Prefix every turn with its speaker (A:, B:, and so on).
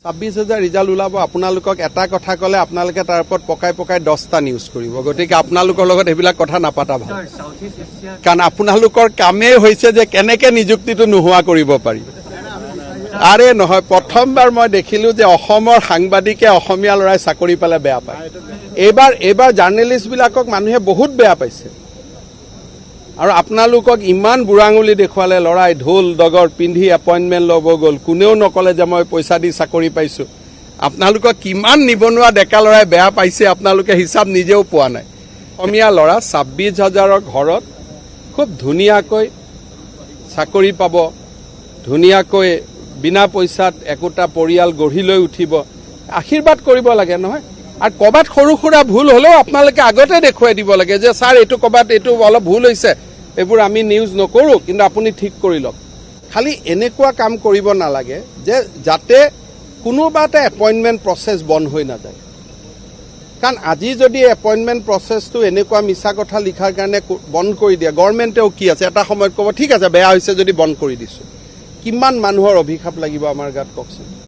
A: 26,000 result ওলাব আপোনালোকক এটা কথা কলে আপোনালোকে তাৰ ওপৰত পকাই পকাই 10টা নিউজ কৰিব গতিকে আপোনালোকৰ লগত এবিলাক কথা নাপাতা ভাল কাৰণ আপোনালোকৰ কামেই হৈছে যে কেনেকে নিযুক্তিটো নোহোৱা কৰিব পাৰি আৰে নহয় প্ৰথমবাৰ মই দেখিলো যে অসমৰ সাংবাদিকে অসমীয়া লৰাই চাকৰি পালে বেয়া পায় এইবাৰ জাৰ্নেলিষ্ট বিলাকক মানুহে বহুত বেয়া পাইছে আৰু আপোনালোকক ইমান বুঢ়াঙুলি দেখুৱালে লৰাই ঢোল ডগৰ পিন্ধি এপইণ্টমেণ্ট ল'ব গ'ল কোনেও নকলে যে মই পইচা দি চাকৰি পাইছো আপোনালোকক কিমান নিবনুৱা ডেকা লৰাই বেয়া পাইছে আপোনালোকে হিচাপ নিজেও পোৱা নাই অসমীয়া লৰা 26,000ৰ ঘৰত খুব ধুনীয়াকৈ চাকৰি পাব ধুনীয়াকৈ বিনা পইচাত একোটা পৰিয়াল গঢ়ি লৈ উঠিব আশীৰ্বাদ কৰিব লাগে নহয় আৰু কবাত সৰু সুৰা ভুল হলেও আপোনালোকে আগতে দেখুৱাই দিব লাগে যে স্যাৰ এটো কবাত এটো অলপ ভুল হৈছে এবোৰ আমি নিউজ নকৰো কিন্তু আপুনি ঠিক কৰি লওক খালি এনেকুৱা কাম কৰিব নালাগে যে যাতে কোনোবাটা এপইণ্টমেণ্ট প্ৰসেস বন্ধ হৈ না যায় কাৰণ আজি যদি এপইণ্টমেণ্ট প্ৰসেসটো এনেকুৱা মিছা কথা লিখাৰ কাৰণে বন্ধ কৰি দিয়ে গভৰ্ণমেণ্টেও কি আছে এটা সময়ত ক'ব ঠিক আছে বেয়া হৈছে যদি বন্ধ কৰি দিছো কিমান মানুহৰ অভিশাপ লাগিব আমাৰ গাত কওকচোন